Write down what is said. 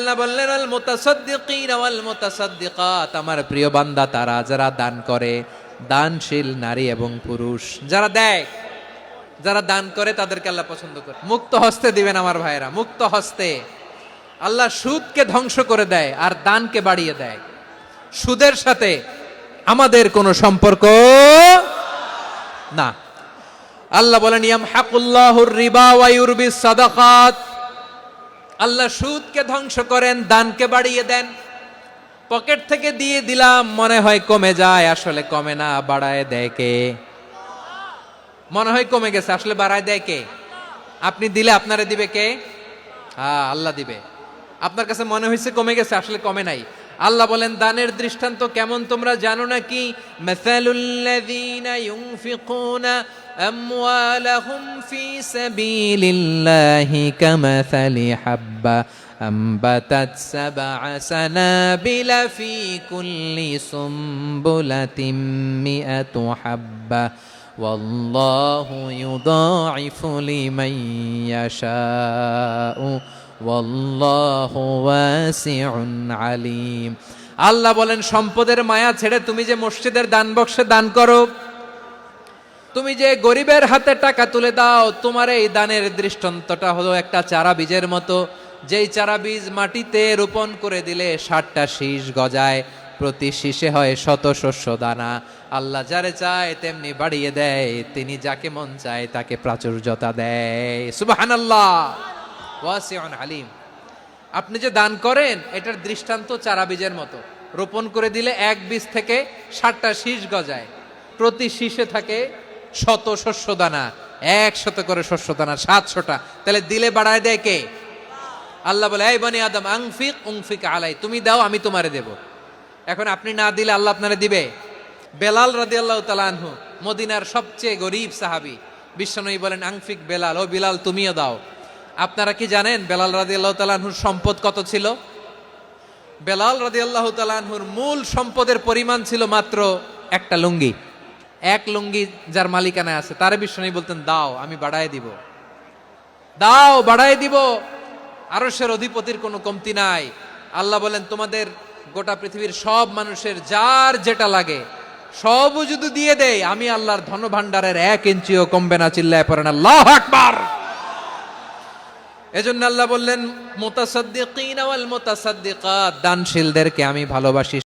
আল্লাহ বললেন আল মুতাসাদ্দিকিন ওয়াল মুতাসাদ্দিকাত, আমার প্রিয় বান্দা তারা যারা দান করে, দানশীল নারী এবং পুরুষ যারা দেয়, যারা দান করে তাদেরকে আল্লাহ পছন্দ করে। মুক্ত হস্তে দিবেন আমার ভাইরা, মুক্ত হস্তে। আল্লাহ সুদকে ধ্বংস করে দেয় আর দানকে বাড়িয়ে দেয়। সুদের সাথে আমাদের কোনো সম্পর্ক না। আল্লাহ বলেন ইয়ামহাকুল্লাহুর রিবা ওয়া ইউরবিস সাদাকাত, আল্লাহ সুদকে ধ্বংস করেন, দানকে বাড়িয়ে দেন। পকেট থেকে দিয়ে দিলাম মনে হয় কমে যায়, আসলে কমে না, বাড়ায় দেয় কে? মনে হয় কমে গেছে, আসলে বাড়ায় দেয় কে? আপনি দিলে আপনারে দিবে কে? হ্যাঁ, আল্লাহ দিবে। আপনার কাছে মনে হয়েছে কমে গেছে, আসলে কমে নাই। আল্লাহ বলেন দানের দৃষ্টান্ত কেমন তোমরা জানো নাকি? মাসালুল্লাযীনা ইউনফিকুনা আমওয়ালাহুম ফি সাবিলিল্লাহি কামাসালি হাব্বা আম্বাতাত সাবআ সানাবিলা ফি কুল্লি সুমবুলাতিন মিআতু হাব্বা ওয়াল্লাহু ইউদাঈফু লিমান ইয়াশাউ ওয়াল্লাহু ওয়াসিউন আলিম। আল্লাহ বলেন সম্পদের মায়া ছেড়ে তুমি যে মসজিদের দান বক্সে দান করো, তুমি যে গরিবের হাতে টাকা তুলে দাও, তোমার এই দানের দৃষ্টান্তটা হলো একটা চারা বীজের মতো। যেই চারা বীজ মাটিতে রোপণ করে দিলে 60টা শীষ গজায়, প্রতি শীষে হয় শত শস্য দানা। আল্লাহ যারে চায় তেমনি বাড়িয়ে দেয়, তিনি যাকে মন চায় তাকে প্রাচুর্যতা দেয়। সুবহানাল্লাহ, ওয়াসিউন আলিম। আপনি যে দান করেন এটার দৃষ্টান্ত চারা বীজের মতো। রোপণ করে দিলে এক বীজ থেকে 60টা শীষ গজায়, প্রতি শীষে থাকে শত শস্য দানা, 100 করে শস্য দানা, 700টা। তাহলে দিলে বাড়ায় দেয় কে? আল্লাহ বলে এই বনি আদম আনফিক উনফিক আলাই, তুমি দাও আমি তোমারে দেব। এখন আপনি না দিলে আল্লাহ আপনারে দিবে? বেলাল রাদিয়াল্লাহু তাআলা আনহু, মদিনার সবচেয়ে গরীব সাহাবী, বিশ্বনবী বলেন আনফিক বেলাল, ও বিলাল তুমিও দাও। আপনারা কি জানেন বেলাল রাদিয়াল্লাহু তাআলা আনহুর সম্পদ কত ছিল? বেলাল রাদিয়াল্লাহু তাআলা আনহুর মূল সম্পদের পরিমাণ ছিল মাত্র একটা লুঙ্গি। এক লুঙ্গি যার মালিকানায় আছে তারে বিশ্বনবী বলতেন দাও আমি বাড়ায় দিব, দাও বাড়ায় দিব। আরশের অধিপতির কোনো কমতি নাই। আল্লাহ বলেন তোমাদের গোটা পৃথিবীর সব মানুষের যার যেটা লাগে সবও যদি দিয়ে দেয়, আমি আল্লাহর ধন ভাণ্ডারের 1 ইঞ্চিও কমবে না। চিল্লায় পড়েন আল্লাহু আকবার। এজন্য আল্লাহ বললেন মুতাসাদ্দিকিন ওয়াল মুতাসাদ্দিকাত, দানশীলদেরকে আমি ভালোবাসি।